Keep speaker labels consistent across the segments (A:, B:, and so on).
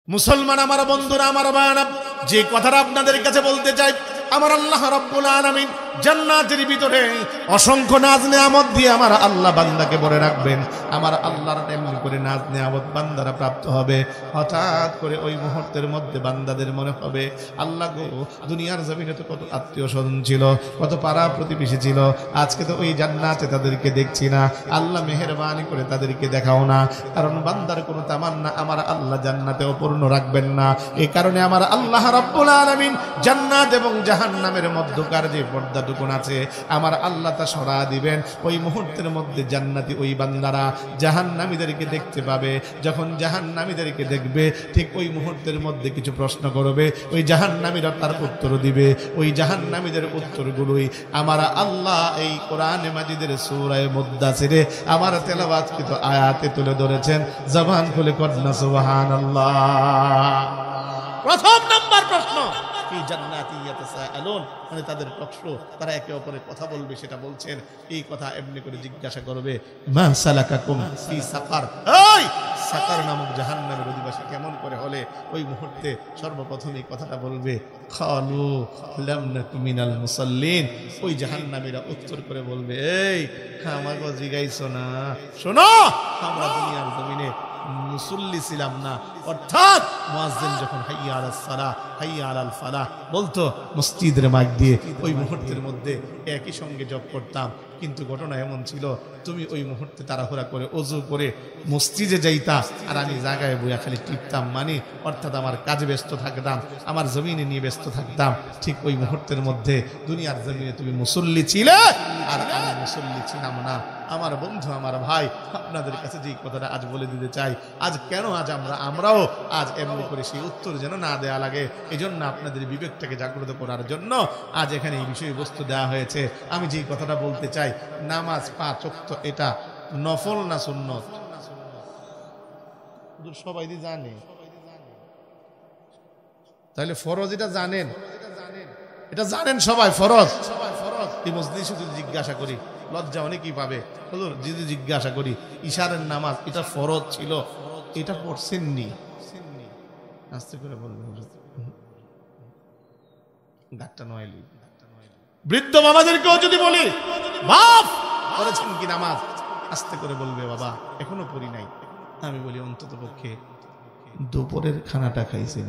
A: মুসলমান আমার বন্ধুরা, আমার ভাইরা, যে কথাটা আপনাদের কাছে বলতে চাই, আমার আল্লাহ রাব্বুল আলামিন জান্নাতের ভিতরে অসংখ্য নাজ নেয়ামত দিয়ে আমার আল্লাহ বান্দাকে ভরে রাখবেন। আমার আল্লাহর এমনি করে নাজ নেয়ামত বান্দারা প্রাপ্ত হবে। হঠাৎ করে ওই মুহূর্তের মধ্যে বান্দাদের মনে হবে, আল্লাহ গো, দুনিয়ার জমিনে তো কত আত্মীয় স্বজন ছিল, কত পাড়া প্রতিবেশী ছিল, আজকে তো ওই জান্নাতে তাদেরকে দেখছি না। আল্লাহ মেহেরবানি করে তাদেরকে দেখাও না। কারণ বান্দার কোনো তামান্না আমার আল্লাহ জান্নাতে অপূর্ণ রাখবেন না। এই কারণে আমার আল্লাহ রাব্বুল আলামিন জান্নাত এবং জাহান্নামের মধ্যকার যে পর্দাটুকুন আছে, আমার আল্লাহ তা সরা দিবেন। ওই মুহূর্তের মধ্যে জান্নাতি ওই বান্দারা জাহান্নামীদেরকে দেখতে পাবে। যখন জাহান্নামীদেরকে দেখবে, ঠিক ওই মুহূর্তের মধ্যে কিছু প্রশ্ন করবে, ওই জাহান্নামীরা তার উত্তর দিবে। ওই জাহান্নামীদের উত্তরগুলোই আমার আল্লাহ এই কোরআনে মাজিদের সূরা মুদ্দাসিরে আমার তেলাওয়াতকৃত আয়াতে তুলে ধরেছেন। জবান খুলে কন্যা সুবহানাল্লাহ। প্রথম নাম্বার প্রশ্ন, কি জান্নাতি ইয়াতাসাআলুন, মানে তাদের প্রশ্ন, তারা একে অপরের কথা বলবে, সেটা বলছেন। এই কথা এমনি করে জিজ্ঞাসা করবে, মা সালাকাকুম ফি সাকার, এই সাকার নামক জাহান্নামের অধিবাসী কেমন করে হলে? ওই মুহূর্তে সর্বপ্রথম এই কথাটা বলবে, খালু লাম নাকু মিনাল মুসাল্লিন। ওই জাহান্নামীরা উত্তর করে বলবে, এই আমাকে জিগাইছো না, শোনো, আমরা দুনিয়ার জমিনে মুসল্লি ছিলাম না। অর্থাৎ মুয়াজ্জিন যখন হাইয়া আলাস সালাহ, হাইয়া আলাল ফালাহ বলতো মসজিদের মাইক দিয়ে, ওই মুহূর্তের মধ্যে একই সঙ্গে জপ করতাম। কিন্তু ঘটনা এমন ছিল, তুমি ওই মুহূর্তে তাড়াহুড়া করে অজু করে মসজিদে যাইতা, আর আমি জায়গায় বইয়া খালি টিপতাম, মানে অর্থাৎ আমার কাজে ব্যস্ত থাকতাম, আমার জমিনে নিয়ে ব্যস্ত থাকতাম। ঠিক ওই মুহূর্তের মধ্যে দুনিয়ার জমিনে তুমি মুসল্লি ছিলে, আর আমি মুসল্লি ছিলাম না। আমার বন্ধু, আমার ভাই, আপনাদের কাছে যে কথাটা আজ বলে দিতে চাই, আজ কেন আজ আমরাও আজ এমনি করে সেই উত্তর যেন না দেয়া লাগে, এই জন্য আপনাদের বিবেকটাকে জাগ্রত করার জন্য আজ এখানে এই বিষয়বস্তু দেওয়া হয়েছে। আমি যে কথাটা বলতে চাই, নামাজ 5 ওয়াক্ত এটা নফল না সুন্নত? সবাই জানে, তাহলে ফরজ এটা জানেন, এটা জানেন সবাই, ফরজ। এই মসজিদে শুধু জিজ্ঞাসা করি, লজ্জা অনেকেই পাবে, যদি জিজ্ঞাসা করি ইশারের নামাজ এটা ফরজ ছিল, এটা পড়ছেননি? আস্তে করে বলবেন, ডাক্তার নয়লি বৃদ্ধ বাবাদেরকেও যদি বলি, বাপ পড়েছেন কি নামাজ? আস্তে করে বলবে, বাবা এখনো পড়ি নাই। আমি বলি, অন্তত পক্ষে দুপুরের খানাটা খাইছেন?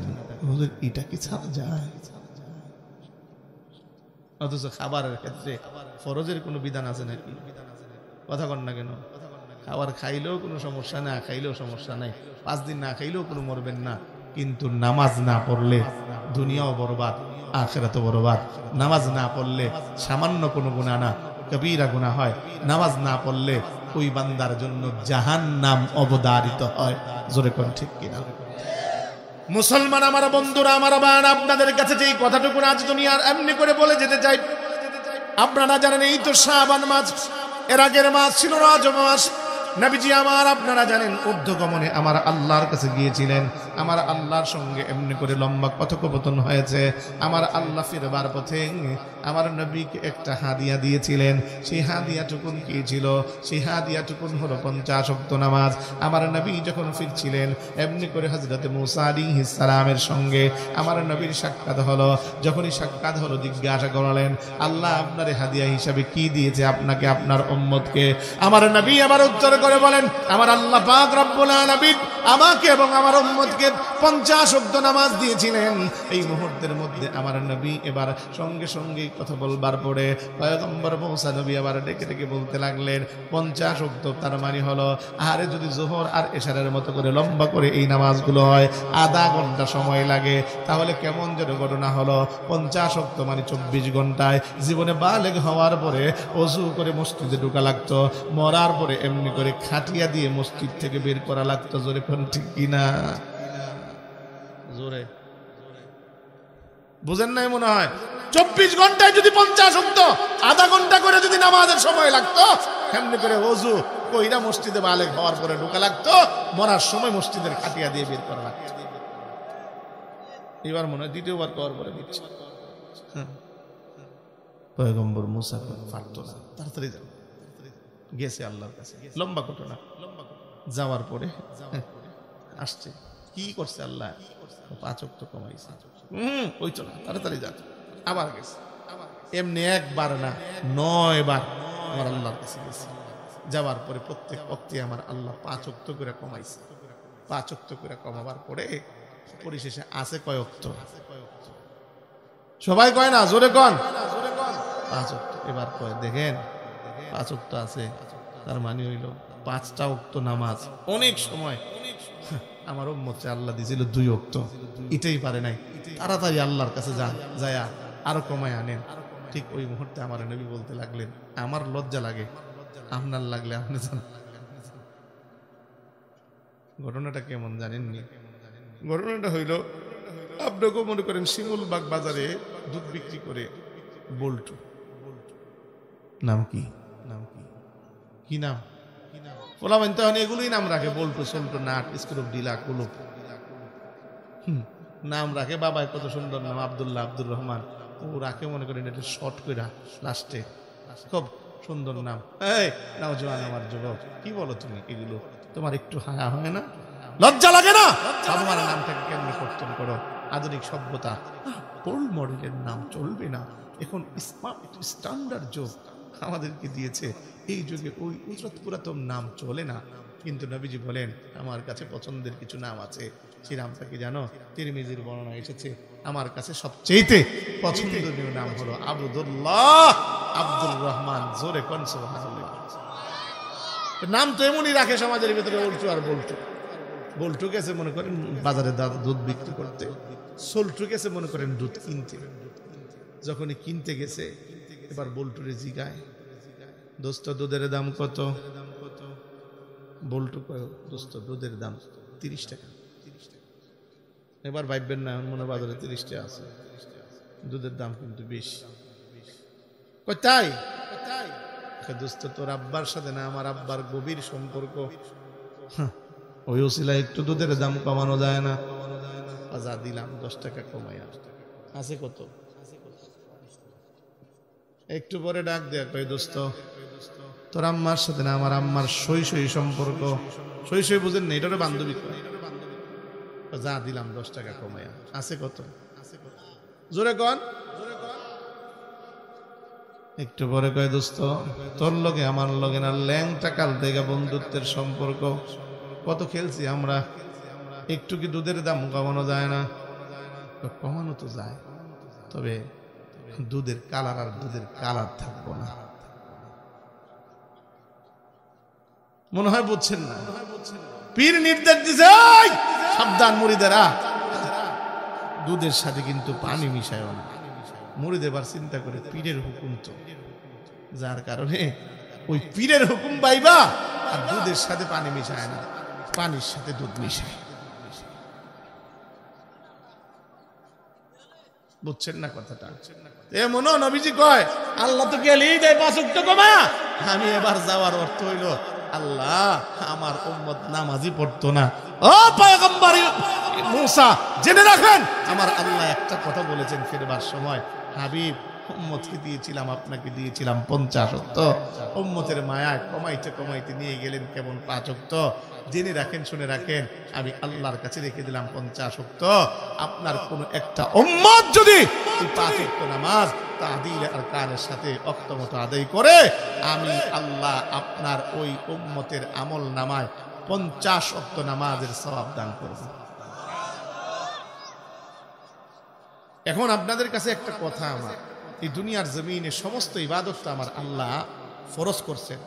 A: এটা কি ছাড়া যায়? অথচ খাবারের ক্ষেত্রে ফরজের কোনো বিধান আছে নাকি? কথা কন না কেন? খাবার খাইলেও কোনো সমস্যা, না খাইলেও সমস্যা নাই, 5 দিন না খাইলেও কোনো মরবেন না। কিন্তু নামাজ না পড়লে দুনিয়াও বরবাদ, আখিরাতও বরবাদ। নামাজ না পড়লে সামান্য কোনো গুনাহ না, কবিরা গুনাহ হয়। নামাজ না পড়লে ওই বান্দার জন্য জাহান্নাম অবধারিত হয়। জোরে কোন ঠিক কিনা? মুসলমান আমার বন্ধুরা, আমার ভাই, আপনাদের কাছে যে কথাটুকু আজ দুনিয়ার এমনি করে বলে যেতে চাই, আপনারা জানেন এই তো শাবান মাস, এর আগের মাস ছিল রজব মাস। নবীজি আমার আপনারা জানেন ঊর্ধ্বগমনে আমার আল্লাহর কাছে গিয়েছিলেন। আমার আল্লাহর সঙ্গে এমনি করে লম্বা কথোপকথন হয়েছে। আমার আল্লাহ ফিরবার পথে আমার নবীকে একটা হাদিয়া দিয়েছিলেন। সেই হাদিয়াটুকুন কি ছিল? সেই হাদিয়াটুকুন হলো 50 ওয়াক্ত নামাজ। আমার নবী যখন ফিরছিলেন, এমনি করে হযরত মুসা আলাইহিস সালামের সঙ্গে আমার নবীর সাক্ষাৎ হলো। যখনই সাক্ষাৎ হলো, জিজ্ঞাসা করলেন, আল্লাহ আপনার হাদিয়া হিসাবে কি দিয়েছে আপনাকে, আপনার উম্মতকে? আমার নবী আবার উত্তর করে বলেন, আমার আল্লাহ পাক রব্বুল আলামিন আমাকে এবং আমার উম্মতকে 50 ওয়াক্ত নামাজ দিয়েছিলেন। এই মুহূর্তের মধ্যে আমার নবী এবার সঙ্গে সঙ্গে কথা বলবার পরে পয়গম্বর মুসা নবী আবার ডেকে ডেকে বলতে লাগলেন, 50 ওয়াক্ত তার মানে হলো, আরে যদি যোহর আর এশারের মতো করে লম্বা করে এই নামাজগুলো হয়, আধা ঘন্টা সময় লাগে, তাহলে কেমন যেন ঘটনা হলো। 50 ওয়াক্ত মানে 24 ঘন্টায়। জীবনে বালেগ হওয়ার পরে ওযু করে মসজিদে ঢোকা লাগতো, মরার পরে এমনি করে খাটিয়া দিয়ে মসজিদ থেকে বের করা লাগতো। জোরে কোন ঠিক কিনা? জোরে বুঝেন নাই মনে হয়? 24 ঘন্টায় যদি 50 ওয়াক্ত আধা ঘন্টা করে যদি নামাজের সময় লাগতো, এমনি করে ওযু কইরা মসজিদে বালেগ হওয়ার পরে ঢোকা লাগতো, মরার সময় মসজিদের খাটিয়া দিয়ে বের করা লাগতো। এবার মনে হয় দ্বিতীয়বার করার পরে দিচ্ছে। পয়গম্বর মুসা পারতো না, তাড়াতাড়ি যাও, গেছে আল্লাহর কাছে। লম্বা ঘটনা। যাওয়ার পরে আসছে, কি করছে আল্লাহ? 5 ওয়াক্ত কমাইছে। ওই চল তাড়াতাড়ি যা, আবার গেছে। এমনি একবার না 9 বার আমার আল্লাহর কাছে গেছে। যাওয়ার পরে প্রত্যেক ওয়াক্তে আমার আল্লাহ 5 ওয়াক্ত করে কমাইছে। 5 ওয়াক্ত করে কমাবার পরে পরিশেষে আছে কয় ওয়াক্ত? সবাই কয় না, জোরে কন 5 ওয়াক্ত। এবার কয় দেখেন 5 ওয়াক্ত আছে, তার মানে হইল 5টা ওয়াক্ত নামাজ অনেক সময় আমার উম্মতকে আল্লাহ দিয়েছিল 2 ওয়াক্ত, এটাই পারে নাই। তাড়াতাড়ি আল্লাহর কাছে যান, যায়া আরো কমায় আনেন। ঠিক ওই মুহূর্তে আমার নবী বলতে লাগলেন, আমার লজ্জা লাগে, আপনার লাগলে আপনি জান। ঘটনাটা কেমন জানেননি? ঘটনাটা হইল, আপনাকেও মনে করেন শিমুলবাগ বাজারে দুধ বিক্রি করে বল্টু, নাম কি? কি নাম? পোলাবেন তখন এগুলোই নাম রাখে, বল্টু, সল্টু, নাট, স্ক্রুপ, ডিলা, কুলুপ নাম রাখে। বাবা কত সুন্দর নাম, আব্দুল্লাহ, আব্দুর রহমান। ও রাখে মনে করেন এটা শর্ট কইরা লাস্টে, খুব সুন্দর নাম। এই নাও জোয়ান আমার যুবক, কি বলো তুমি এগুলো? তোমার একটু হায়া হয় না? লজ্জা লাগে না? আমার নামটাকে কেমনি কর্তন করো? আধুনিক সভ্যতা, ওল্ড মডেলের নাম চলবে না। এখন স্মার্ট স্ট্যান্ডার্ড যুগ আমাদেরকে দিয়েছে, এই যুগে ওই পুরাতন নাম চলে না। কিন্তু নবীজি বলেন, আমার কাছে পছন্দের কিছু নাম আছে। সেই নামটা কি জানো? তিরমিজির বর্ণনা এসেছে, আমার কাছে সবচেয়ে পছন্দনীয় নাম হলো আবদুল্লাহ, আব্দুর রহমান। জোরে কোন সুবহানাল্লাহ। নাম তো এমনই রাখে সমাজের ভিতরে, উল্টু আর বল্টু। বল্টু গেছে মনে করেন বাজারে দুধ বিক্রি করতে, সল্টু গেছে মনে করেন দুধ কিনতে। যখনই কিনতে গেছে, এবার বল্টুরে জিগায়, দোস্ত দুধের দাম কত? বল্টু কয়, দোস্ত দুধের দাম 30 টাকা। এবার ভাববেন না মনে বাজারে 30 টাকা আছে, দুধের দাম কিন্তু বেশি। তাই দোস্ত তোর আব্বার সাথে না আমার আব্বার গভীর সম্পর্ক, ওই ওসিলায় একটু দুধের দাম কমানো যায় না? যা দিলাম 10 টাকা কমাই। আছে কত? একটু পরে ডাক দেয়া কই, দোস্ত তোর আম্মার সাথে না আমার আম্মার সই সম্পর্ক। সই বুঝেন না, এটারও বান্ধবী। যা দিলাম 10 টাকা কমাইয়া। আছে কত? জোরে কন। একটু পরে কয়, দোস্ত তোর লগে আমার লগে না ল্যাংটা কাল থেকে বন্ধুত্বের সম্পর্ক, কত খেলছি আমরা, একটু কি দুধের দাম কমানো যায় না? কমানো তো যায়, তবে দুধের কালার আর দুধের কালার থাকবো না। মনে হয় বুঝছেন না? পীর নির্দেশ দিছে, সাবধান মুরিদেরা, দুধের সাথে কিন্তু পানি মিশায় না। মুরিদ এবার চিন্তা করে, পীরের হুকুম তো, যার কারণে ওই পীরের হুকুম পাইবা, আর দুধের সাথে পানি মিশায় না, পানির সাথে দুধ মিশায়। বুঝছেন না কথাটা? এমন নবীজি কয়, আল্লাহ তো গেলেই দেয় 5 ওয়াক্ত কমা। আমি এবার যাওয়ার অর্থ হইল, আল্লাহ আমার উম্মত নামাজই পড়তো না। ও পয়গম্বর মুসা, জেনে রাখেন, আমার আল্লাহ একটা কথা বলেছেন ফিরবার সময়, হাবিব উম্মতকে দিয়েছিলাম, আপনাকে দিয়েছিলাম 50 ওয়াক্ত। উম্মতের মায়ায় কমাইতে কমাইতে নিয়ে গেলেন কেমন 5 ওয়াক্ত। জেনে রাখেন, শুনে রাখেন, আমি আল্লাহর কাছে রেখে দিলাম 50 ওয়াক্ত। আপনার কোন একটা উম্মত যদি এই 5 ওয়াক্ত নামাজ তাহদিল আর কানের সাথে ওয়াক্ত মতো আদায় করে, আমি আল্লাহ আপনার ওই উম্মতের আমল নামায় 50 ওয়াক্ত নামাজের সওয়াব দান করব। এখন আপনাদের কাছে একটা কথা, আমার এই দুনিয়ার জমিনে সমস্ত ইবাদত আমার আল্লাহ ফরজ করছেন।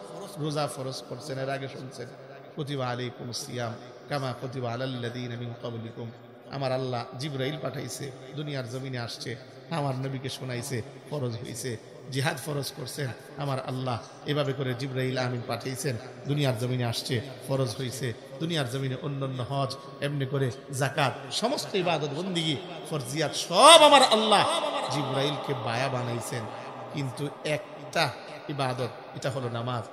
A: রোজা ফরজ করছেন, এর আগে শুনছেন কুতিবা আলাইকুমুস সিয়াম কামা কুতিবা আলাল্লাযীনা মিন ক্বাবলিকুম। আমার আল্লাহ জিবরাইল পাঠাইছে, দুনিয়ার জমিনে আসছে, আমার নবীকে শোনাইছে, ফরজ হইছে। জিহাদ ফরজ করছেন আমার আল্লাহ, এভাবে করে জিবরাইল আমিন পাঠাইছেন, দুনিয়ার জমিনে আসছে, ফরজ হইছে। দুনিয়ার জমিনে অন্যান্য হজ, এমনি করে যাকাত, সমস্ত ইবাদত বন্দিগি ফরজিয়াত সব আমার আল্লাহ জিবরাইলকে বায়া বানাইছেন। কিন্তু একটা ইবাদত, এটা হলো নামাজ,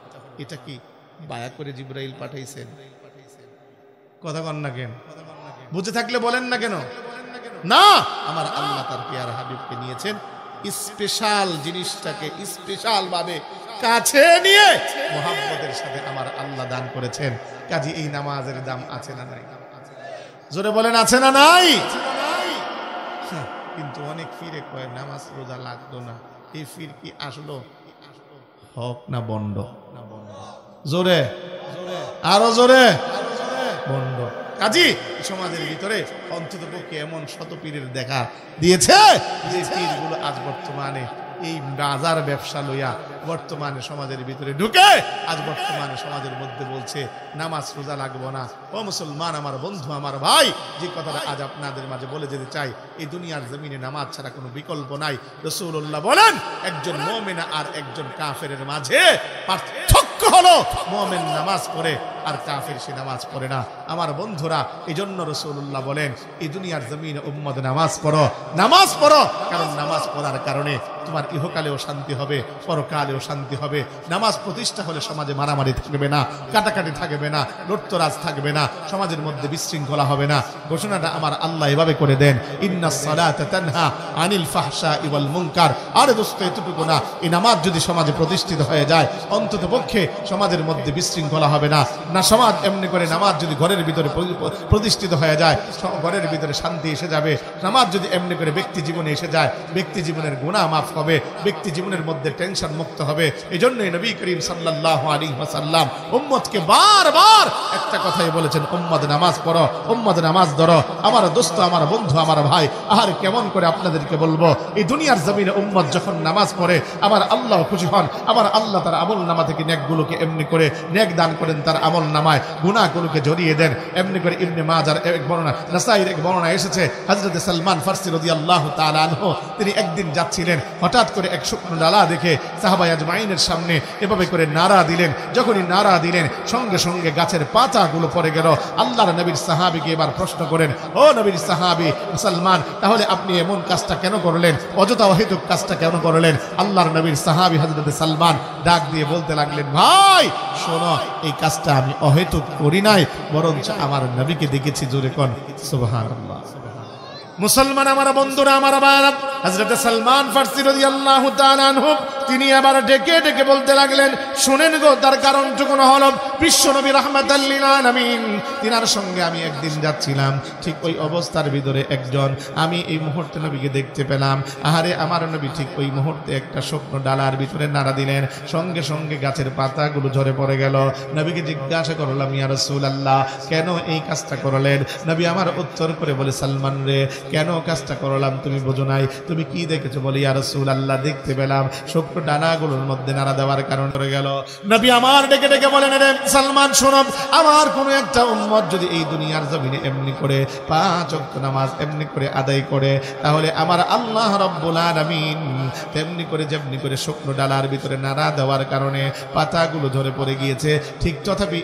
A: এটা কি বায়া করে জিবরাইল পাঠাইছেন? কথা কন না কেন? বুঝে থাকলে বলেন না কেন? না, আমার আল্লাহ তার পেয়ার হাবিবকে নিয়েছেন, স্পেশাল জিনিসটাকে স্পেশাল ভাবে কাছে নিয়ে মুহাব্বতের সাথে আমার আল্লাহ দান করেছেন। কাজে এই নামাজের দাম আছে না নাই? জোরে বলেন আছে না নাই? কিন্তু অনেক ফিরে কয় নামাজ রোজা লাগতো না। এই ফির কি আসলো হক না বন্ড? জোরে আরো জোরে বন্ড। কাজী সমাজের ভিতরে অন্তত পক্ষে এমন শত পীরের দেখা দিয়েছে যে পীরগুলো আজ বর্তমানে এই বাজার ব্যবসা লইয়া বর্তমানে সমাজের ভিতরে ঢুকে আজ বর্তমানে সমাজের মধ্যে বলছে নামাজ রোজা লাগবো না। ও মুসলমান আমার বন্ধু আমার ভাই, যে কথাটা আজ আপনাদের মাঝে বলে যেতে চাই, এই দুনিয়ার জমিনে নামাজ ছাড়া কোনো বিকল্প নাই। রাসূলুল্লাহ বলেন একজন মুমিন আর একজন কাফেরের মাঝে পার্থক্য হলো মুমিন নামাজ পড়ে আর কাফের সে নামাজ পড়ে না। আমার বন্ধুরা, এই জন্য রাসূলুল্লাহ বলেন এই দুনিয়ার জমিনে উম্মত নামাজ পড়ো, নামাজ পড়ো, কারণ নামাজ পড়ার কারণে তোমার ইহকালেও শান্তি হবে, পরকালেও শান্তি হবে। নামাজ প্রতিষ্ঠা হলে সমাজে মারামারি থাকবে না, কাটাকাটি থাকবে না, লুটতরাজ থাকবে না, সমাজের মধ্যে বিশৃঙ্খলা হবে না। ঘোষণাটা আমার আল্লাহ এভাবে করে দেন, ইন্নাস সালাতা তানহা আনিল ফাহশাই ওয়াল মুনকার। আরে দোস্ত, এতটুকু না, এই নামাজ যদি সমাজে প্রতিষ্ঠিত হয়ে যায় অন্তত পক্ষে সমাজের মধ্যে বিশৃঙ্খলা হবে না। না সমাজ এমনি করে নামাজ যদি ঘরের ভিতরে প্রতিষ্ঠিত হয়ে যায় ঘরের ভিতরে শান্তি এসে যাবে। নামাজ যদি এমনি করে ব্যক্তি জীবনে এসে যায় ব্যক্তি জীবনের গুনাহ মাফ হবে, ব্যক্তি জীবনের মধ্যে টেনশন মুক্ত হবে। এই জন্যই নবী করিম সাল্লাল্লাহু আলাইহি ওয়াসাল্লাম উম্মতকে বারবার একটা কথাই বলেছেন, উম্মত নামাজ পড়ো, উম্মত নামাজ ধরো। আমার দোস্ত, আমার বন্ধু, আমার ভাই, আর কেমন করে আপনাদেরকে বলবো, এই দুনিয়ার জমিনে উম্মত যখন নামাজ পড়ে আমার আল্লাহ খুশি হন। আমার আল্লাহ তার আমল নামা থেকে নেকগুলোকে এমনি করে নেক দান করেন, তার আমল নামায় গুনাহগুলোকে জড়িয়ে দেন। এমনি করে ইবনে মাজার এক বর্ণনা, নাসাইর এক বর্ণনা এসেছে, হযরত সালমান ফারসি রাদিয়াল্লাহু তাআলা আনহু তিনি একদিন যাচ্ছিলেন, হঠাৎ করে এক শুকনো ডালা দেখে সাহাবায়ে আজমাইনের সামনে এভাবে করে নারা দিলেন। যখনই নারা দিলেন সঙ্গে সঙ্গে গাছের পাতাগুলো পড়ে গেল। আল্লাহর নবীর সাহাবীকে এবার প্রশ্ন করেন, ও নবীর সাহাবী সালমান, তাহলে আপনি এমন কাজটা কেন করলেন, অযথা অহেতুক কাজটা কেন করলেন? আল্লাহর নবীর সাহাবী হযরত সালমান ডাক দিয়ে বলতে লাগলেন, ভাই শোনো, এই কাজটা আমি অহেতুক করি নাই, বরঞ্চ আমার নবীকে দেখেছি। জোরে কোন সুবহানাল্লাহ। মুসলমান আমার বন্ধুরা, আমার ভাইরা, হযরত সালমান ফারসি রাদিয়াল্লাহু তাআলা আনহু তিনি আবার ডেকে ডেকে বলতে লাগলেন, শুনেন গো, তার কারণটুকু হলো বিশ্ব নবী রাহমাতাল লিল আলামিন তিনার সঙ্গে আমি একদিন যাচ্ছিলাম, ঠিক ওই অবস্থার ভিতরে একজন আমি এই মুহূর্তে নবীকে দেখতে পেলাম। আহারে আমার নবী ঠিক ওই মুহূর্তে একটা শুকনো ডালার ভিতরে নাড়া দিলেন, সঙ্গে সঙ্গে গাছের পাতাগুলো ঝরে পড়ে গেল। নবীকে জিজ্ঞাসা করলাম, ইয়া রাসূলুল্লাহ, কেন এই কাজটা করলেন? নবী আমার উত্তর করে বলে, সালমান রে, কেন কাজটা করলাম তুমি বোঝো নাই? তুমি কি দেখেছো? বলে, ইয়া রাসূলুল্লাহ, দেখতে পেলাম শুকনো ডানাগুলোর মধ্যে নাড়া দেওয়ার কারণ হয়ে গেল। নবী আমার ডেকে ডেকে বলেন, রে সালমান শোনো, আমার কোনো একটা উম্মত যদি এই দুনিয়ার জমিনে এমনি করে 5 ওয়াক্ত নামাজ এমনি করে আদায় করে, তাহলে আমার আল্লাহ রাব্বুল আলামিন তেমনি করে যেমনি করে শুকনো ডালার ভিতরে নাড়া দেওয়ার কারণে পাতাগুলো ঝরে পড়ে গিয়েছে, ঠিক তথাপি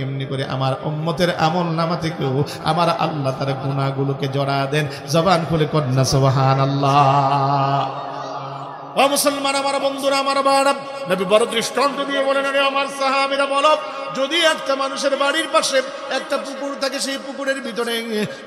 A: এমনি করে আমার উম্মতের আমল নামা থেকেও আমার আল্লাহ তার গুনাহগুলোকে জড়া দেন। জবান খুলে কন্যা সুবহানাল্লাহ। ও মুসলমান আমার বন্ধুরা, আমার ভাইরা, নবী বড় দৃষ্টান্ত দিয়ে বলেন, রে আমার সাহাবীরা বলো, যদি একটা মানুষের বাড়ির পাশে একটা পুকুর থাকে, সেই পুকুরের ভিতরে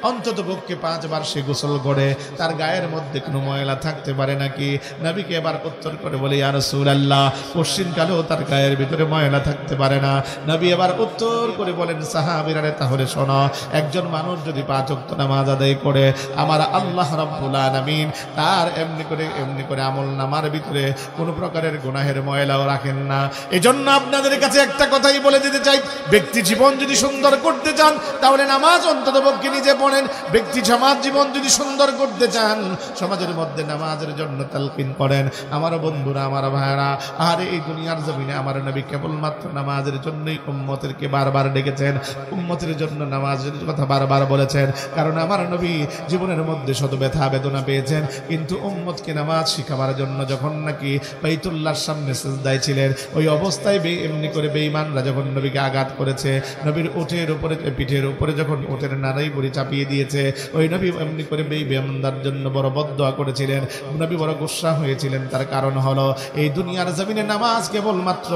A: অন্তত পক্ষে 5 বার সে গোসল করে, তার গায়ের মধ্যে কোনো ময়লা থাকতে পারে নাকি? নবীকে এবার উত্তর করে বলে, ইয়া রাসূলুল্লাহ, পশ্চিমকালেও তার গায়ের ভিতরে ময়লা থাকতে পারে না। নবী এবার উত্তর করে বলেন, সাহাবীরা রে, তাহলে শোনো, একজন মানুষ যদি 5 ওয়াক্ত নামাজ আদায় করে, আমার আল্লাহ রাব্বুল আলামিন তার এমনি করে আমল নামার ভিতরে কোনো প্রকারের গুনাহের ময়লাও রাখেন না। এজন্য আপনাদের কাছে একটা কথাই বলে দিতে চাই, ব্যক্তি জীবন যদি সুন্দর করতে চান তাহলে নামাজ অন্তত পক্ষে নিজে পড়েন। ব্যক্তি সমাজ জীবন যদি সুন্দর করতে চান সমাজের মধ্যে নামাজের জন্য তালকিন করেন। আমার বন্ধুরা, আমার ভাইরা, আর এই দুনিয়ার জমিনে আমার নবী কেবলমাত্র নামাজের জন্যই উম্মতেরকে বারবার ডেকেছেন, উম্মতের জন্য নামাজের কথা বারবার বলেছেন, কারণ আমার নবী জীবনের মধ্যে শত ব্যথা বেদনা পেয়েছেন, কিন্তু উম্মতকে নামাজ শিখাবার জন্য যখন নাকি বাইতুল্লাহর সামনে সিজদায় ছিলেন, ওই অবস্থায় এমনি করে বেঈমানরা যখন নবীকে আঘাত করেছে, নবীর ওঠের উপরে পিঠের উপরে যখন ওঠের নাড়াই বুড়ি চাপিয়ে দিয়েছে, ওই নবী এমনি করে বেঈমানদের জন্য বড় বদদোয়া করেছিলেন। নবী বড় গুসা হয়েছিলেন। তার কারণ হলো এই দুনিয়ার জমিনে নামাজ কেবলমাত্র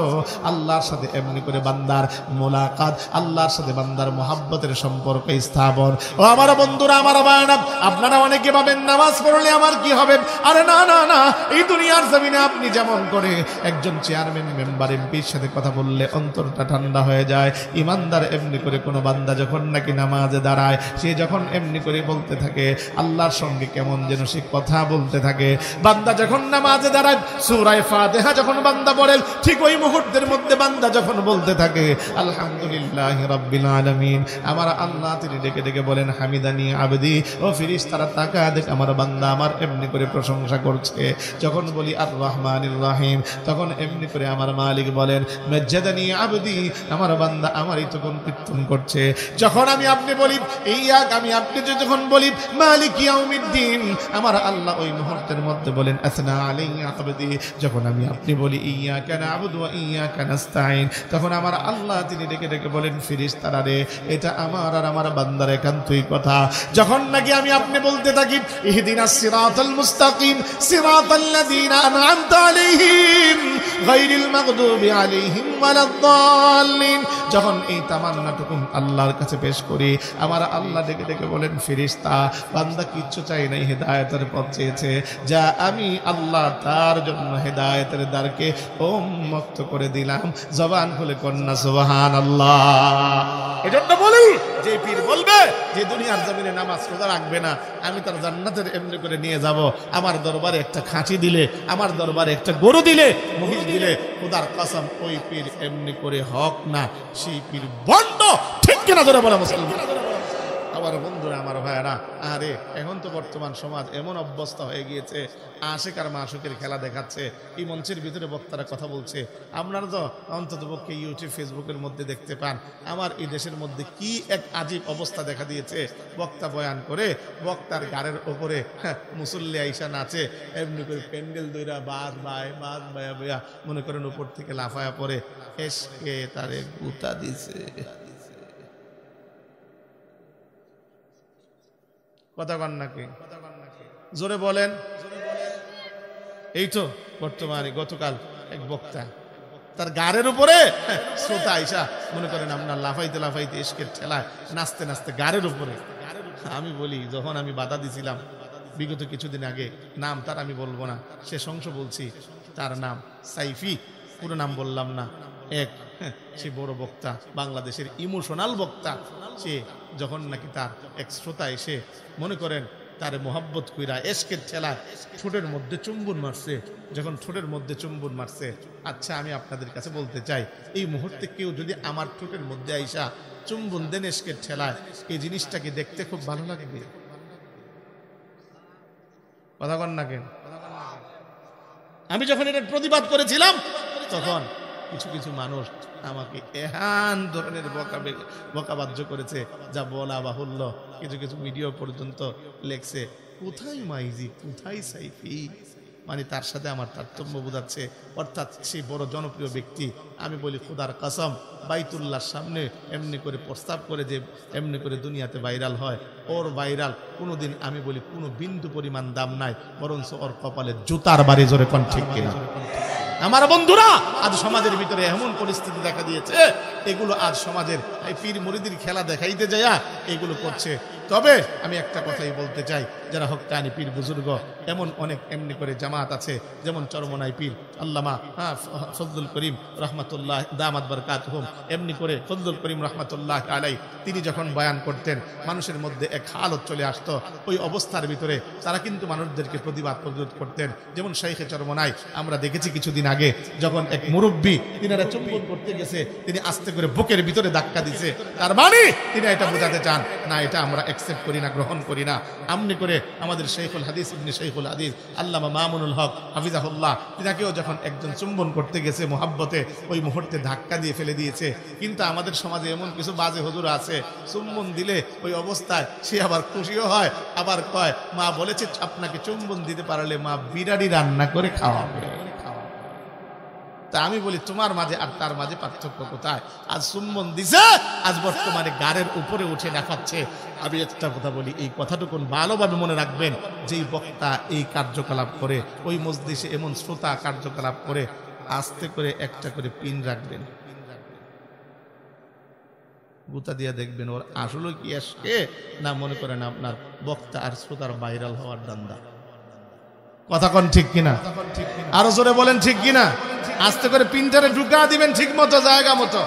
A: আল্লাহর সাথে এমনি করে বান্দার মোলাকাত, আল্লাহর সাথে বান্দার মহাব্বতের সম্পর্ক স্থাপন। ও আমার বন্ধুরা, আমার ভাইরা, আপনারা অনেকে ভাবেন নামাজ পড়লে আমার কি হবে? আরে না না না, এই দুনিয়ার জমিনে আপনি যেমন করে একজন চেয়ারম্যান, মেম্বার, এমপির সাথে কথা বললে অন্তরটা ঠান্ডা বান্দা হয়ে যায়। ইমানদার এমনি করে কোনো বান্দা যখন নাকি নামাজে দাঁড়ায়, সে যখন এমনি করে বলতে থাকে আল্লাহর সঙ্গে কেমন যেন সে কথা বলতে থাকে। বান্দা যখন নামাজে দাঁড়ায় সূরা ফাতিহা যখন বান্দা পড়ে, ঠিক ওই মুহূর্তের মধ্যে বান্দা যখন বলতে থাকে আলহামদুলিল্লাহি রাব্বিল আলামিন, আমার আল্লাহ তিনি ডেকে ডেকে বলেন হামিদানি আবদি, ও ফেরেশতারা তাকা দেখ আমার বান্দা আমার এমনি করে প্রশংসা করছে। যখন বলি আর রহমানির রহিম, তখন এমনি করে আমার মালিক বলেন মাজ্জাদানি আবদি, আমার বান্দা আমারই তখন কীর্তন করছে। যখন আমি আপনি বলি ইয়াক, আমি আপনি যখন বলি মালিক ইয়াউমিদ্দিন, আমার আল্লাহ ওই মুহূর্তের মধ্যে বলেন আসনা আলাইয়া আবদি। যখন আমি আপনি বলি ইয়াকা না'বুদু ওয়া ইয়াকা নাস্তাইন, তখন আমার আল্লাহ তিনি ডেকে ডেকে বলেন ফেরেশতারা রে, এটা আমার আর আমার বান্দার একান্তই কথা। যখন নাকি আমি আপনি বলতে থাকি ইহদিনাস সিরাতাল মুস্তাকিম সিরাতাল্লাযীনা আন'আমতা আলাইহিম গায়রিল মাগদুবি আলাইহিম ওয়ালাদ-দাল্লিন, যখন এই তামান্নাটুকু আল্লাহর কাছে পেশ করি, আমার আল্লাহ ডেকে ডেকে বলেন ফেরেশতা বান্দা কিচ্ছু চাই নাই, হেদায়েতের পথ চেয়েছে, যা আমি আল্লাহ তার জন্য হেদায়েতের দ্বারকে উন্মুক্ত করে দিলাম। জবান খুলে কন্যা সুবহানাল্লাহ। এজন্য বলি যে পীর বলবে যে দুনিয়ার জমিনে নামাজ রোজা রাখবে না, আমি তার জান্নাতের এমনি করে নিয়ে যাব। আমার দরবারে একটা খাঁটি দিলে, আমার দরবারে একটা গরু দিলে, মহিষ দিলে, খোদার কসম ওই পীর এমনি করে হক না, সেই পীর বন্ড। ঠিক কিনা ধরে বলা মুসলমান? আমার বন্ধুরা, আমার ভাইয়েরা, আরে এখন তো বর্তমান সমাজ এমন অবস্থা হয়ে গিয়েছে, আশিক আর মাশুকের খেলা দেখাচ্ছে। এই মঞ্চের ভিতরে বক্তারা কথা বলছে, আপনারা তো অন্তত পক্ষে ইউটিউব ফেসবুকের মধ্যে দেখতে পান। আমার এই দেশের মধ্যে কি এক আজীব অবস্থা দেখা দিয়েছে। বক্তা বয়ান করে, বক্তার গাড়ের ওপরে মুসল্লি আইসা নাচে, এমনি করে প্যান্ডেল দইরা বাদ বায়া বয়া মনে করেন উপর থেকে লাফায়া পড়ে, এসকে তারে গুতা দিছে। কথা কন নাকি? জোরে বলেন। এই তো বর্তমানে গতকাল এক বক্তা তার গাড়ের উপরে শ্রোতা আইসা মনে করেন আপনার লাফাইতে লাফাইতে ইশকের ঠেলায় নাচতে নাচতে গাড়ের উপরে। আমি বলি, যখন আমি বাধা দিছিলাম বিগত কিছুদিন আগে, নাম তার আমি বলবো না, শেষ অংশ বলছি, তার নাম সাইফি, পুরো নাম বললাম না। এক সে বড় বক্তা, বাংলাদেশের ইমোশনাল বক্তা। সে যখন নাকি তার এক শ্রোতা এসে মনে করেন তারে মোহাব্বত কইরা এশকের ঠেলায় ঠোঁটের মধ্যে চুম্বন মারছে, যখন ঠোঁটের মধ্যে চুম্বন মারছে, আচ্ছা আমি আপনাদের কাছে বলতে চাই, এই মুহূর্তে কেউ যদি আমার ঠোঁটের মধ্যে আইসা চুম্বন দেন এশকের ঠেলায়, এই জিনিসটাকে দেখতে খুব ভালো লাগবে? কথা কন না কেন? আমি যখন এটার প্রতিবাদ করেছিলাম, তখন কিছু কিছু মানুষ আমাকে এহান ধরনের বকাবাজ্য করেছে, যা বলা বাহুল্য। কিছু কিছু মিডিয়া পর্যন্ত লেখছে, কোথায় মাইজি, কোথায় সাইফি, মানে তার সাথে আমার তারতম্য বোঝাচ্ছে। অর্থাৎ সেই বড় জনপ্রিয় ব্যক্তি। আমি বলি খোদার কসম, বাইতুল্লাহর সামনে এমনি করে প্রস্তাব করে যে এমনি করে দুনিয়াতে ভাইরাল হয়, ওর ভাইরাল কোনোদিন আমি বলি কোনো বিন্দু পরিমাণ দাম নাই, বরঞ্চ ওর কপালে জুতার বাড়ি। জোরে কোন ঠিক কিনা? আমার বন্ধুরা, আজ সমাজের ভিতরে এমন পরিস্থিতি দেখা দিয়েছে, এগুলো আজ সমাজের এই পীর মুরিদির খেলা দেখাইতে যায়া এগুলো করছে। তবে আমি একটা কথাই বলতে চাই, যারা হক্কানি পীর বুজুর্গ, এমন অনেক এমনি করে জামাত আছে, যেমন চরমনাই পীর আল্লামা ফজলুল করিম রহমাতুল্লাহ দামাত বরকাতুহুম, এমনি করে ফজলুল করিম রহমাতুল্লাহ আলাই তিনি যখন বয়ান করতেন, মানুষের মধ্যে এক হালত চলে আসতো। ওই অবস্থার ভিতরে তারা কিন্তু মানুষদেরকে প্রতিরোধ করতেন। যেমন শাইখে চরমনাই আমরা দেখেছি কিছুদিন আগে, যখন এক মুরব্বী তিনারা চুম্বন করতে গেছে, তিনি আস্তে করে বুকের ভিতরে ধাক্কা দিছে। তার মানে তিনি এটা বোঝাতে চান না, এটা আমরা অ্যাকসেপ্ট করি না, গ্রহণ করি না। আমনি করে আমাদের শাইখুল হাদিস ইবনে শাইখুল হাদিস আল্লামা মামুনুল হক হাফিজাহুল্লাহ, তিনাকেও যখন একজন চুম্বন করতে গেছে মোহাব্বতে, ওই মুহূর্তে ধাক্কা দিয়ে ফেলে দিয়েছে। কিন্তু আমাদের সমাজে এমন কিছু বাজে হুজুর আছে, চুম্বন দিলে ওই অবস্থায় সে আবার খুশিও হয়, আবার কয় মা বলেছে আপনাকে চুম্বন দিতে পারলে মা বিরিয়ানি রান্না করে খাওয়াবে। তা আমি বলি, তোমার মাঝে আর তার মাঝে পার্থক্য কোথায়? আজ চুম্বন দিছে, আজ বর্তমানে গাড়ের উপরে উঠে দেখাচ্ছে। আমি একটা কথা বলি, এই কথাটুকুন ভালোভাবে মনে রাখবেন, যেই বক্তা এই কার্যকলাপ করে, ওই মজলিসে এমন শ্রোতা কার্যকলাপ করে, আস্তে করে একটা করে পিন রাখবেন, গুতা দিয়া দেখবেন ওর আসলে কি আসে না মনে করেন আপনার বক্তা আর শ্রোতার ভাইরাল হওয়ার দান্দা। কথা কোন ঠিক কিনা? আরো জোরে বলেন ঠিক কিনা? আস্তে করে পিনটারে ঢুকা দিবেন ঠিক মতো, জায়গা মতো।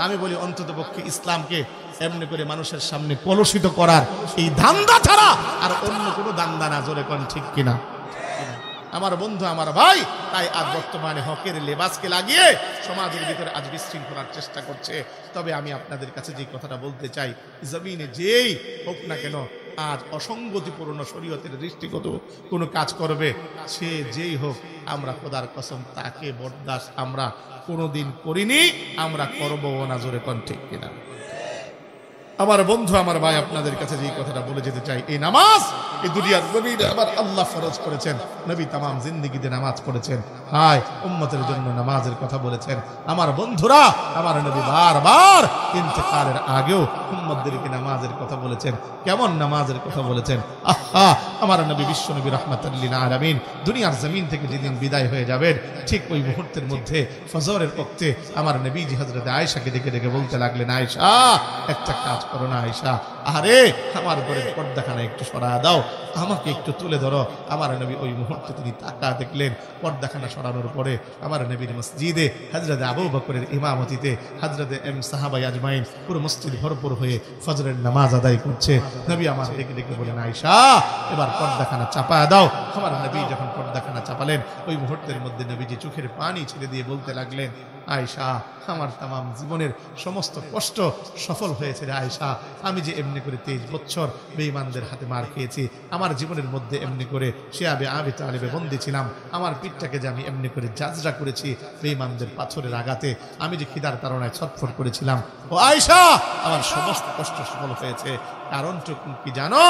A: আমি বলি অন্তত পক্ষে ইসলামকে এমনি করে মানুষের সামনে কলুষিত করার এই ধান্দা ছাড়া আর অন্য কোনো ধান্দা না, জোরে কোন ঠিক কিনা? আমার বন্ধু, আমার ভাই, তাই আজ বর্তমানে হকের লেবাসকে লাগিয়ে সমাজের ভিতরে আজ বিশৃঙ্খলার চেষ্টা করছে। তবে আমি আপনাদের কাছে যে কথাটা বলতে চাই, জমিনে যেই হোক না কেন, আজ অসঙ্গতিপূর্ণ শরীয়তের দৃষ্টিগত কোনো কাজ করবে, সে যেই হোক, আমরা খোদার কসম তাকে বরদাস্ত আমরা কোনোদিন করিনি, আমরা করবও না, জোরে কোন ঠিক কিনা? আমার বন্ধু, আমার ভাই, আপনাদের কাছে যে কথাটা বলে যেতে চাই, এই নামাজ এই দুনিয়ার জমিনে আবার আল্লাহ ফরজ করেছেন। নবী তামাম জিন্দেগিতে নামাজ পড়েছেন, হায় উম্মতের জন্য নামাজের কথা বলেছেন। আমার বন্ধুরা, আমার নবী বারবার ইন্তেকালের আগেও উম্মতদেরকে নামাজের কথা বলেছেন। কেমন নামাজের কথা বলেছেন? আহা, আমার নবী বিশ্ব নবী রাহমাতুল লিল আলামিন দুনিয়ার জমিন থেকে যেদিন বিদায় হয়ে যাবেন, ঠিক ওই মুহূর্তের মধ্যে ফজরের ওয়াক্তে আমার নবীজি হযরত আয়েশাকে ডেকে ডেকে বলতে লাগলেন, আয়েশা, একটা কাজ করো না আয়েশা, আরে আমার ঘরের পর্দাখানা একটু সরায় দাও, আমাকে একটু তুলে ধরো। আমার নবী ওই মুহূর্তে তিনি তাকা দেখলেন, পর্দাখানা সরানোর পরে আমার নবীর মসজিদে হযরত আবু বকরের ইমামতিতে হযরত সাহাবায়ে আজমাইন পুরো মসজিদ ভরপুর হয়ে ফজরের নামাজ আদায় করছে। নবী আমার ডেকে ডেকে বলেন, আয়েশা, এবার পর্দাখানা চাপায় দাও। আমার নবী যখন পর্দাখানা চাপালেন, ওই মুহূর্তের মধ্যে নবীজি চোখের পানি ছেড়ে দিয়ে বলতে লাগলেন, আয়েশা, আমার তামাম জীবনের সমস্ত কষ্ট সফল হয়েছে রে আয়েশা। আমি যে এমনি করে 23 বছর বেঈমানদের হাতে মার খেয়েছি, আমার জীবনের মধ্যে এমনি করে শিয়াবে আবি তালেবে বন্দী ছিলাম, আমার পিঠটাকে যে আমি এমনি করে জাজরা করেছি বেঈমানদের পাথরের আঘাতে, আমি যে খিদার তাড়নায় ছটফট করেছিলাম, ও আয়েশা, আমার সমস্ত কষ্ট সফল হয়েছে। কারণটুকু কি জানো?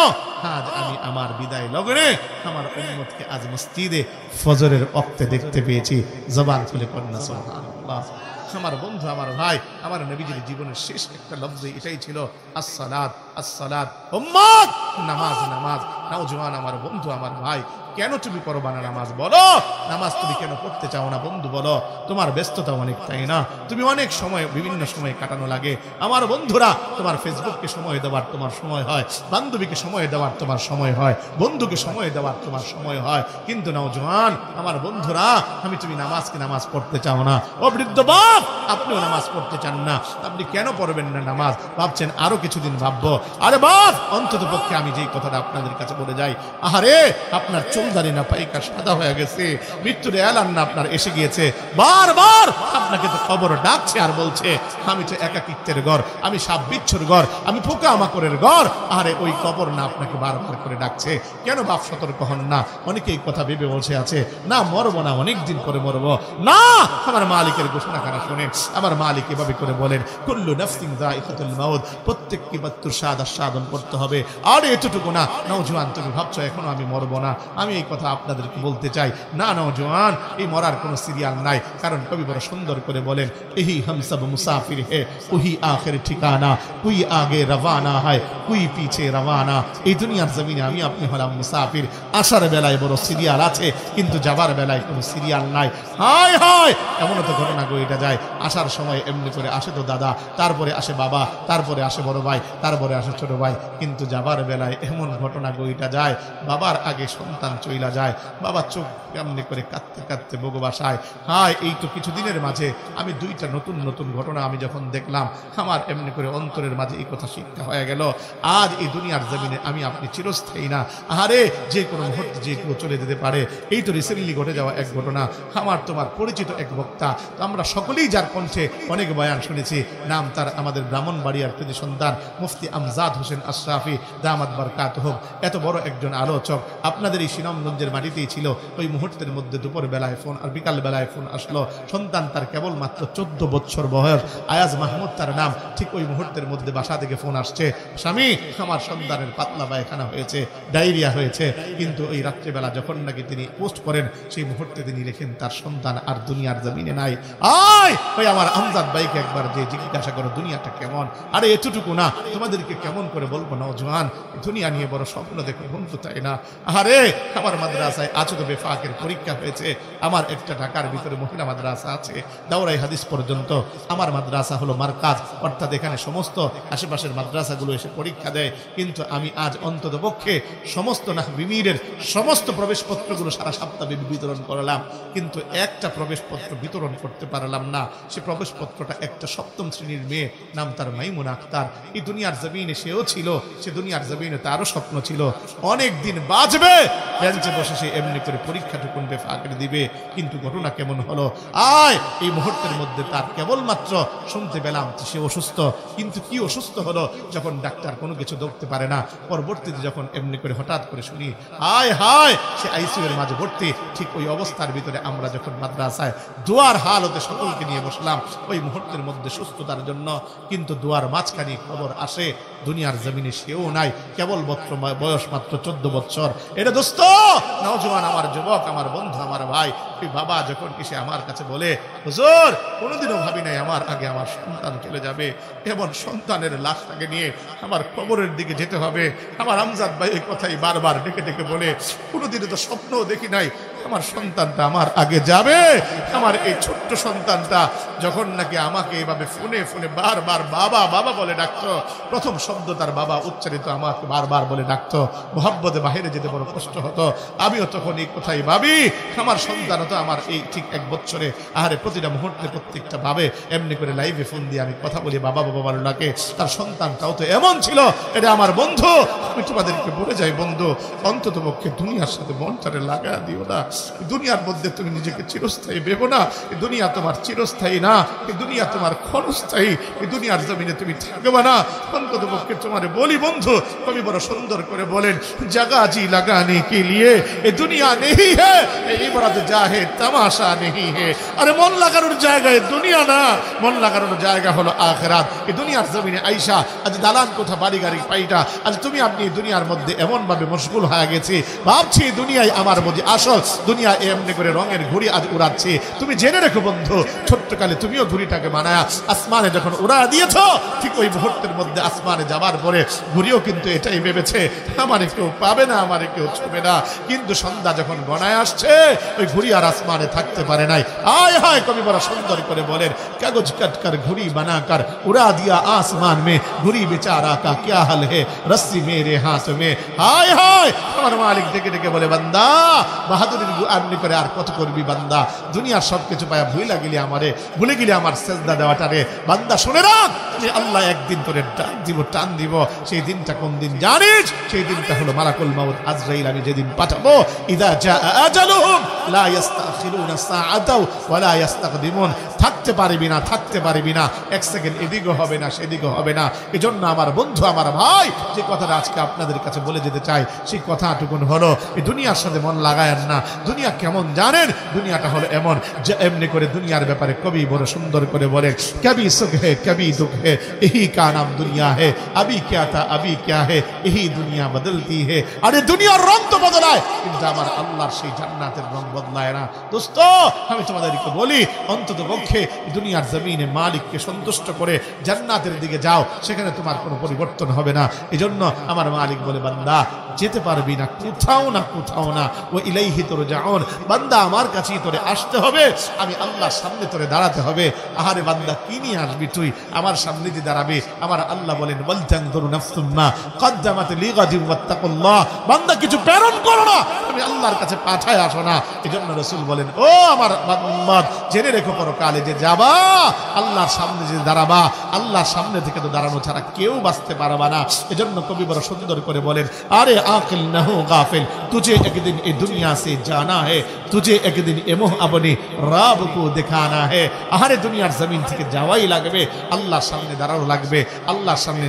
A: আজ আমি আমার বিদায় লগ্নে আমার উম্মতকে আজ মসজিদে ফজরের ওয়াক্তে দেখতে পেয়েছি। জবান খুলে কন্যা সুবহানাল্লাহ। আমার বন্ধু, আমার ভাই, আমার নবীজির জীবনের শেষ একটা লফজ এটাই ছিল, আসসালাত আসসালাত, উম্মত, নামাজ নামাজ। নওজোয়ান আমার বন্ধু, আমার ভাই, কেন তুমি করবা না নামাজ? বলো, নামাজ তুমি কেন পড়তে চাও না? বন্ধু বলো, তোমার ব্যস্ততা অনেক, তাই না? তুমি অনেক সময় বিভিন্ন সময় কাটানো লাগে। আমার বন্ধুরা, তোমার ফেসবুককে সময় দেওয়ার তোমার সময় হয়, বান্ধবীকে সময় দেওয়ার তোমার সময় হয়, বন্ধুকে সময় দেওয়ার তোমার সময় হয়, কিন্তু নওজোয়ান আমার বন্ধুরা, আমি তুমি নামাজকে নামাজ পড়তে চাও না। ও বৃদ্ধ বাপ, আপনিও নামাজ পড়তে চান না, আপনি কেন পড়বেন না নামাজ? ভাবছেন আরো কিছুদিন ভাববো। আরে বাপ, অন্তত পক্ষে আমি যেই কথাটা আপনাদের কাছে বলে যাই, আহারে, আপনার চুলদারি না পাইকা সাদা হয়ে গেছে, মৃত্যুর এলান না আপনার এসে গিয়েছে, বারবার আপনাকে তো খবর ডাকছে আর বলছে, আমি তো একাকিত্বের ঘর, আমি সাপ বিচ্ছুর ঘর, আমি পোকা মাকড়ের ঘর। আরে ওই কবর না আপনাকে বারবার করে ডাকছে। কেন বাপ সতর্ক হন না? অনেকে এই কথা ভেবে বসে আছে, না মরবো না, অনেকদিন করে মরবো না। আমার মালিকের ঘোষণাখানা শুনেন, আমার মালিক এভাবে করে বলেন, কুল্লু নাফসিন যায়িকাতুল মাউত, প্রত্যেককে মৃত্যুর স্বাদ আস্বাদন করতে হবে। আর এতটুকু না, নওজোয়ান, তুমি ভাবছো এখনো আমি মরবো না, আমি এই কথা আপনাদেরকে বলতে চাই, না নওজোয়ান, এই মরার কোনো সিরিয়াল নাই। কারণ কবি বড় সুন্দর করে বলেন, এহি হাম সব মুসাফির হে, ওহি আখির ঠিকানা, কুই আগে রওয়ানা হয়, কুই পিছে রওয়ানা। এই দুনিয়ার জমিনে আমি আপনি হলাম মুসাফির। আসার বেলায় বড় সিরিয়াল আছে, কিন্তু যাবার বেলায় কোনো সিরিয়াল নাই। হায় হায়, এমনও তো ঘটনা গইটা যায়, আসার সময় এমনি করে আসে তো দাদা, তারপরে আসে বাবা, তারপরে আসে বড় ভাই, তারপরে আসে ছোট ভাই, কিন্তু যাবার বেলায় এমন ঘটনা গইটা যায়, বাবার আগে সন্তান চইলা যায়, বাবা চোখ এমনি করে কাঁদতে কাঁদতে বগো বাসায়। হায়, এই তো কিছুদিনের মাঝে আমি দুইটা নতুন নতুন ঘটনা আমি যখন দেখলাম, আমার এমনি করে অন্তরের মাঝে এই কথা শিক্ষা হয়ে গেল, আজ এই দুনিয়ার জমিনে আমি আপনি চিরস্থায়ী না। আরে, যে কোনো মুহূর্তে যে কেউ চলে যেতে পারে। এই তো রিসেন্টলি ঘটে যাওয়া এক ঘটনা, আমার তোমার পরিচিত এক বক্তা, আমরা সকলেই যার কণ্ঠে অনেক বয়ান শুনেছি, নাম তার আমাদের ব্রাহ্মণবাড়িয়ার কৃতি সন্তান মুফতি আমজাদ হোসেন আশরাফি দামাত বারকাতুহু। এত বড় একজন আলোচক আপনাদের এই সুনামগঞ্জের মাটিতেই ছিল। ওই মুহূর্তের মধ্যে দুপুর বেলায় ফোন আর বিকাল বেলায় ফোন আসলো, সন্তান তার কেবলমাত্র 14 বছর বয়স, আয়াজ মাহমুদ তার নাম। ঠিক ওই মুহূর্তের মধ্যে বাসা থেকে ফোন আসছে, স্বামী, আমার সন্তানের পাতলা পায়খানা হয়েছে, ডায়রিয়া হয়েছে। কিন্তু ওই রাত্রেবেলা যখন নাকি তিনি পোস্ট করেন, সেই মুহূর্তে তিনি লেখেন তার সন্তান আর দুনিয়ার জমিনে নাই। আয় ওই আমার আমজাদ ভাইকে একবার যে জিজ্ঞাসা করো দুনিয়াটা কেমন। আরে এতটুকু না, তোমাদেরকে কেমন করে বলবো নওজোয়ান, দুনিয়া নিয়ে বড় স্বপ্ন দেখো বন্ধু, তাই না? আরে আমার মাদ্রাসায় আছো তো বেফাকের পরীক্ষা হয়েছে, আমার একটা ঢাকার ভিতরে মহিলা মাদ্রাসা আছে, দাওরাই হাদিস পর্যন্ত। আমার মাদ্রাসা হলো মারকাজ, অর্থাৎ এখানে সমস্ত আশেপাশের মাদ্রাসাগুলো এসে পরীক্ষা দেয়। কিন্তু আমি আজ অন্তত পক্ষে সমস্ত নাহবিমিরের সমস্ত প্রবেশপত্রগুলো সারা সপ্তাহে বিতরণ করলাম, কিন্তু একটা প্রবেশপত্র বিতরণ করতে পারলাম না। সে প্রবেশপত্রটা একটা সপ্তম শ্রেণীর মেয়ে, নাম তার মাইমুনা আক্তার। এই দুনিয়ার জমিনে সেও ছিল, সে দুনিয়ার জমিনে তারও স্বপ্ন ছিল অনেক দিন বাঁচবে, বেঞ্চে বসে সে এমনি করে পরীক্ষাটুকুন বেফাকের দিবে। কিন্তু ঘটনা কেমন হলো, এই মুহূর্তের মধ্যে তার কেবলমাত্র শুনতে পেলাম সে অসুস্থ। কিন্তু কি অসুস্থ হলো, যখন ডাক্তার কোনো কিছু ধরতে পারে না, পরবর্তীতে যখন এমনি করে হঠাৎ করে শুনি হায় সে আইসিইউ এর মাঝে ভর্তি। ঠিক ওই অবস্থার ভিতরে আমরা যখন মাদ্রাসায় দোয়ার হালতে সকলকে নিয়ে বসলাম ওই মুহূর্তের মধ্যে সুস্থতার জন্য, কিন্তু দোয়ার মাঝখানে খবর আসে দুনিয়ার জমিনে সেও নাই, কেবলমাত্র বয়স মাত্র 14 বছর। এটা দোস্ত নওজোয়ান, আমার যুবক, আমার বন্ধু, আমার ভাই, ওই বাবা যখন এসে আমার কাছে বলে, হুজুর কোনোদিনও ভাবি নাই আমার আগে আমার সন্তান চলে যাবে, এমন সন্তানের লাশটাকে নিয়ে আমার কবরের দিকে যেতে হবে। আমার আমজাদ ভাই এই কথাই বারবার ডেকে ডেকে বলে, কোনোদিনও তো স্বপ্নও দেখি নাই আমার সন্তানটা আমার আগে যাবে। আমার এই ছোট্ট সন্তানটা যখন নাকি আমাকে এভাবে ফোনে ফোনে বারবার বাবা বাবা বলে ডাকতো, প্রথম শব্দ তার বাবা উচ্চারিত আমাকে বারবার বলে ডাকতো, মোহাব্বতে বাহিরে যেতে বড় কষ্ট হতো। আমিও তখন এই কথাই ভাবি, আমার সন্তান তো আমার এই ঠিক 1 বছরে আহারে প্রতিটা মুহূর্তে প্রত্যেকটা ভাবে এমনি করে লাইভে ফোন দিয়ে আমি কথা বলি বাবা বাবা ভালো লাগে। তার সন্তানটাও তো এমন ছিল। এটা আমার বন্ধু, আমি তোমাদেরকে বলে যাই বন্ধু, অন্তত পক্ষে দুনিয়ার সাথে মনটারে লাগা দিও না। দুনিয়ার মধ্যে তুমি নিজেকে চিরস্থায়ী ভেবো না। এই দুনিয়া তোমার চিরস্থায়ী না, এই দুনিয়া তোমার ক্ষণস্থায়ী। এই দুনিয়ার জমিনে তুমি থাকবে না। অন্তত পক্ষে তোমার বলি বন্ধু, কবি বড় সুন্দর করে বলেন, জাগা জি লাগানে কে লিয়ে এ দুনিয়া নেই হে, ইবারত জাহে তামাশা নেই হে। আরে মন লাগানোর জায়গায় দুনিয়া না, মন লাগানোর জায়গা হলো আখিরাত। এই দুনিয়ার জমিনে আইসা আজ দালান কোঠা বাড়ি গাড়ি পাইটা আজ তুমি আপনি দুনিয়ার মধ্যে এমন ভাবে মশগুল হয়ে গেছি, ভাবছি দুনিয়ায় আমার মধ্যে আসল, দুনিয়া এমনি করে রঙের ঘুড়ি আজ উড়াচ্ছে। তুমি জেনে রেখো বন্ধু, ছোট্টকালে তুমিও ঘুড়িটাকে বানায়া আসমানে যখন উড়া দিয়েছ, ঠিক ওই মুহূর্তের মধ্যে আসমানে যাবার পরে ঘুড়িও কিন্তু এটাই ভেবেছে আমারে কেউ পাবে না, আমারে কেউ ছুবে না। কিন্তু সন্ধ্যা যখন গনায় আসছে, ওই ঘুড়ি আর আসমানে থাকতে পারে নাই। হায় কবি বড় সুন্দর করে বলেন, কাগজ কাটकर ঘুড়ি বানাकर उड़ा दिया आसमान में, घुड़ी बेचारा का क्या हाल है रस्सी मेरे हाथ में। हाय আমার মালিক ডেকে ডেকে বলে, বান্দা বাহাদুরি আপনি করে আর কত করবি বান্দা, দুনিয়ার সব কিছু পায়া ভুলে গেলি আমারে, ভুলে গেলি আমার সেজদা দেওয়াটারে। বান্দা শুনে রাখ, আমি আল্লাহ একদিন করে ডাক দিব, টান দিব। সেই দিনটা কোন দিন জানিস? সেই দিনটা হলো মালাকুল মাউত আজরাইল আমি যেদিন পাঠাবো, ইদা জা আজালুহুম লা ইস্তাখিরুনা সাআতাও ওয়া লা ইস্তাকদিমুন। থাকতে পারবি না, থাকতে পারবি না, 1 সেকেন্ড এদিকও হবে না সেদিকও হবে না। এজন্য আমার বন্ধু, আমার ভাই, যে কথাটা আজকে আপনাদের কাছে বলে যেতে চাই, সেই কথাটুকুন হলো, এই দুনিয়ার সাথে মন লাগায়েন না। দুনিয়া কেমন জানেন? দুনিয়াটা হলো এমন যে এমনি করে দুনিয়ার ব্যাপারে কবি বড় সুন্দর করে বলেন, কবি সুখ হে কবি দুঃখ হে, यही का नाम दुनिया है, अभी क्या था अभी क्या है, यही दुनिया बदलती है। আরে দুনিয়ার রং তো বদলায়, কিন্তু আমার আল্লাহর সেই জান্নাতের রং বদলায় না। দোস্ত আমি তোমাদেরকে বলি, অন্তত পক্ষে দুনিয়ার জমিনে মালিককে সন্তুষ্ট করে জান্নাতের দিকে যাও, সেখানে তোমার কোনো পরিবর্তন হবে না। এজন্য আমার মালিক বলে, বান্দা যেতে পারবি না কোথাও না, কোথাও না, ও ইলাইহি তুরজাউন। বান্দা আমার কাছেই তোরে আসতে হবে, আমি আল্লাহর সামনে তোরে দাঁড়াতে হবে। আহারে বান্দা কি নিয়ে আসবি তুই আমার সামনে যে দাঁড়াবে? আমার আল্লাহ বলেন, ওয়াল তানজুরু নাফসুম মা কদ্দামাত লিগাদিন ওয়াত্তাকুল্লাহ। বান্দা কিছু প্রেরণ করো না, আমি আল্লাহর কাছে পাঠায় আসো না। এজন্য রাসূল বলেন, ও আমার উম্মত, জেনে রেখো পরকালে যে যাবা, আল্লাহর সামনে যে দাঁড়াবা, আল্লাহর সামনে থেকে তো দাঁড়ানো ছাড়া কেউ বাঁচতে পারবা না। এজন্য কবি বড় সুন্দর করে বলেন, আরে আকিল না হো গাফিল, तुझे एक दिन ये दुनिया से जाना है, तुझे एक दिन ये मोह अपने रब को दिखाना है। আহারে দুনিয়ার জমিন থেকে যাওয়াই লাগবে, আল্লাহর সামনে দাঁড়ানো লাগবে, আল্লাহর সামনে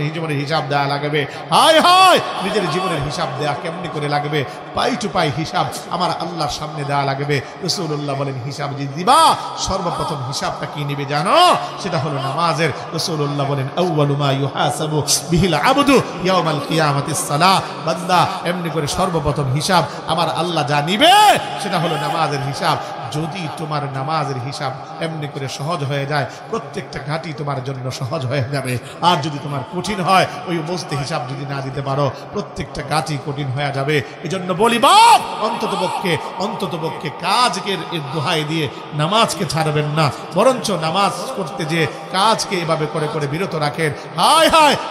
A: জীবনের হিসাব দেওয়া লাগবে। হায় নিজের জীবনের হিসাব দেওয়া কেমনি করে লাগবে? পাই টু পাই হিসাব আমার আল্লাহর সামনে দেওয়া লাগবে। রাসূলুল্লাহ বলেন, হিসাব যে দিবা, সর্বপ্রথম হিসাবটা কি নিবে জানো? সেটা হলো নামাজের। রাসূলুল্লাহ বলেন, আউয়ালু মা ইউহাসাবু বিহিল আবদু ইয়াউমাল কিয়ামাতিস সালাহ। বান্দা এমনি করে সর্বপ্রথম হিসাব আমার আল্লাহ যা নিবে সেটা হলো নামাজের হিসাব। যদি তোমার নামাজের হিসাব এমনি করে সহজ হয়ে যায়, প্রত্যেকটা ঘাটি তোমার জন্য সহজ হয়ে যাবে। আর যদি তোমার কঠিন হয়, ওই বস্তে হিসাব যদি না দিতে পারো, প্রত্যেকটা ঘাটি কঠিন হয়ে যাবে। এজন্য বলি বাপ, অন্তত পক্ষে কাজকে দোহাই দিয়ে নামাজকে ছাড়বেন না, বরঞ্চ নামাজ করতে যে কাজকে এভাবে করে করে বিরত রাখেন। হায়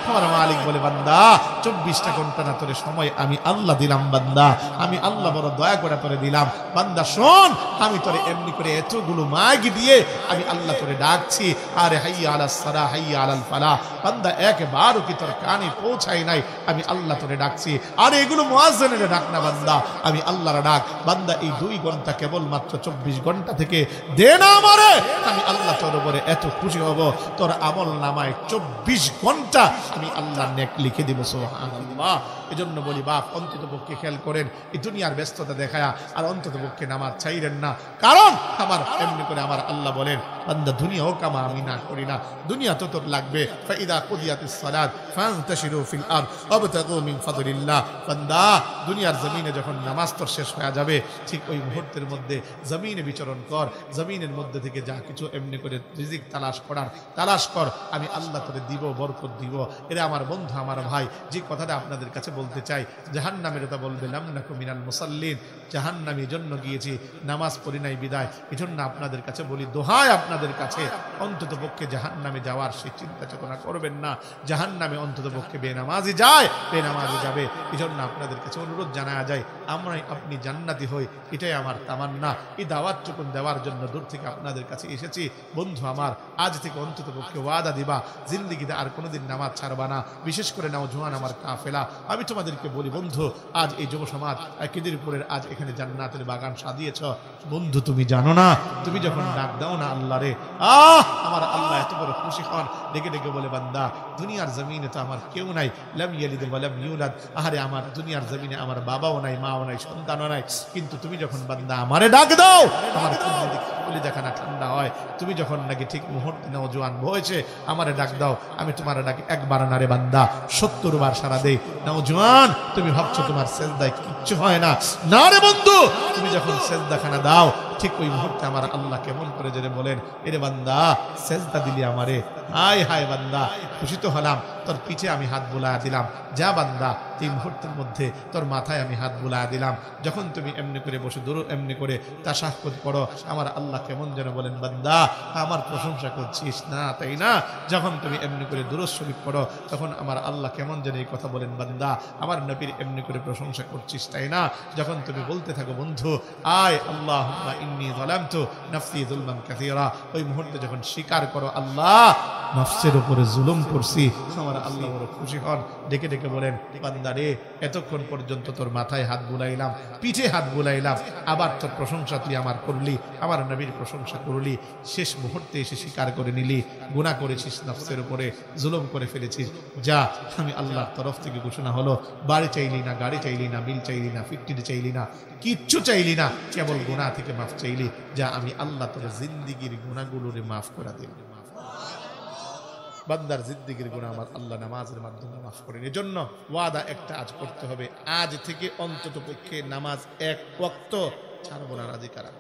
A: আমার মালিক বলে, বান্দা 24টা ঘন্টা না তোরে সময় আমি আল্লাহ দিলাম, বান্দা আমি আল্লাহ বড় দয়া করে তোরে দিলাম। বান্দা শোন, আমি তোরে এমনি করে এতগুলো মাইক দিয়ে আমি আল্লাহ তোরে ডাকছি, আরে হাইয়া আলাস সালাহ হাইয়া আলাল ফালাহ, বান্দা একবারও কি তোর কানে পৌঁছাই নাই, আমি আল্লাহ তোরে ডাকছি। আরে এগুলো মুয়াজ্জিনের ডাক না বান্দা, আমি আল্লাহর ডাক। বান্দা এই 2 ঘন্টা কেবলমাত্র 24 ঘন্টা থেকে দে না আমারে, আমি আল্লাহ তোর উপরে এত খুশি হব, তোর আমল নামায় 24 ঘন্টা আমি আল্লাহ নেক লিখে দিব। সুবহানাল্লাহ। এজন্য বলি বাপ, অন্তত পক্ষে খেয়াল করেন, এই দুনিয়ার ব্যস্ততা দেখায়া আর অন্তত পক্ষে নামাজ চাইরেন না। কারণ আমার এমনি করে আমার আল্লাহ বলেন, বান্দা দুনিয়াও কামা আমি না করি না, দুনিয়া তো তোর লাগবে। ফাইদা কুদিয়াতিস সালাত ফান্তাশিরু ফিল আরদ ওয়াবতাগু মিন ফাদলিল্লাহ। বান্দা দুনিয়ার জমিনে যখন নামাজ তোর শেষ হয়ে যাবে, ঠিক ওই মুহূর্তের মধ্যে জমিনে বিচরণ কর, জমিনের মধ্যে থেকে যা কিছু এমনি করে রিজিক তালাশ করার তালাশ কর, আমি আল্লাহ তোরে দিব, বরকত দিব। এরা আমার বন্ধু, আমার ভাই, যে কথাটা আপনাদের কাছে বলতে চাই, জাহান্নামের কথা বলবে লাম নাকু মিনাল মুসাল্লিন, জাহান্নামে জন্য গিয়েছি, নামাজ পড়ি নাই বিদায়। এজন্য আপনাদের কাছে বলি, দোহাই আপনাদের কাছে, অন্তত পক্ষে জাহান্নামে যাওয়ার সেই চিন্তা চেতনা করবেন না। জাহান্নামে অন্তত পক্ষে বেনামাজি যায়, বেনামাজি যাবে। এজন্য আপনাদের কাছে অনুরোধ জানা যায়, আমরাই আপনি জান্নাতি হই, এটাই আমার তামান্না। এই দাওয়াতটুকুন দেওয়ার জন্য দূর থেকে আপনাদের কাছে এসেছি। বন্ধু আমার, আজ থেকে অন্তত পক্ষে ওয়াদা দিবা, জিন্দেগিতে আর কোনোদিন নামাজ ছাড়বা না। বিশেষ করে নওজোয়ান আমার কাফেলা, আমি তোমাদেরকে বলি বন্ধু, আজ এই যুব সমাজ কিদিরপুরের আজ এখানে জান্নাতের বাগান সাজিয়েছ। বন্ধু তুমি জানো না, তুমি যখন ডাক দাও না আল্লাহ রে, আমার আল্লাহ এত বড় খুশি হন, ডেকে ডেকে বলে, বান্দা দুনিয়ার জমিনে তো আমার কেউ নাই, লাম ইয়ালিদ ওয়া লাম ইউলাদ, আহারে আমার দুনিয়ার জমিনে আমার বাবাও নাই, মাও নাই, সন্তানও নাই, কিন্তু তুমি যখন বান্দা আমারে ডাক দাও, আমার বলে দেখা না ঠান্ডা হয়। তুমি যখন নাকি ঠিক মুহূর্তে নওজোয়ান হয়েছে আমারে ডাক দাও, আমি তোমার ডাকে একবার না রে বান্দা 70 বার সারা দেই। নওজোয়ান, তুমি ভাবছো তোমার সেজদায় কিচ্ছু হয় না, না রে বন্ধু, তুমি যখন সেজদা খানা দাও, ঠিক ওই মুহূর্তে আমার আল্লাহ কেমন করে জেনে বলেন, এরে বান্দা সেজদা দিলি আমারে, হায় হায় বান্দা খুশি তো হলাম, তোর পিঠে আমি হাত বুলায়া দিলাম, যা বান্দা এই মুহূর্তের মধ্যে তোর মাথায় আমি হাত বুলায়া দিলাম। যখন তুমি এমনি করে বসে দূর এমনি করে তাশাহুদ পড়ো, আমার আল্লাহ কেমন যেন বলেন, বান্দা আমার প্রশংসা করছিস না, তাই না? যখন তুমি এমনি করে দুরূদ শরীফ পড়ো, তখন আমার আল্লাহ কেমন যেন এই কথা বলেন, বান্দা আমার নবীর এমনি করে প্রশংসা করছিস, তাই না? যখন তুমি বলতে থাকো, বন্ধু আয় আল্লাহুম্মা ইন্নী যালামতু নাফসি যুলমান কাসীরা, ওই মুহূর্তে যখন স্বীকার করো আল্লাহ নফসের উপরে জুলুম করছি, আমার আল্লাহ বড় খুশি হন, ডেকে ডেকে বলেন, বান্দা রে এতক্ষণ পর্যন্ত তোর মাথায় হাত বুলাইলাম, পিঠে হাত বুলাইলাম, আবার তোর প্রশংসা তুই আমার করলি, আমার নবীর প্রশংসা করলি, শেষ মুহূর্তে এসে স্বীকার করে নিলি গুনাহ করেছিস, নফসের উপরে জুলুম করে ফেলেছিস। যা, আমি আল্লাহর তরফ থেকে ঘোষণা হলো, বাড়ি চাইলি না, গাড়ি চাইলি না, বিল চাইলি না, ফিফটি চাইলি না, কিচ্ছু চাইলি না, কেবল গুনাহ থেকে মাফ চাইলি। যা, আমি আল্লাহ তোর জিন্দিগির গুনাহগুলোরে মাফ করে দিল। বান্দার জিন্দেগির গুনাহ আমার আল্লাহ নামাজের মাধ্যমে মাফ করেন। এজন্য ওয়াদা একটা আজ করতে হবে, আজ থেকে অন্তত পক্ষে নামাজ 1 ওয়াক্ত ছাড়বো না। রাজি কারা?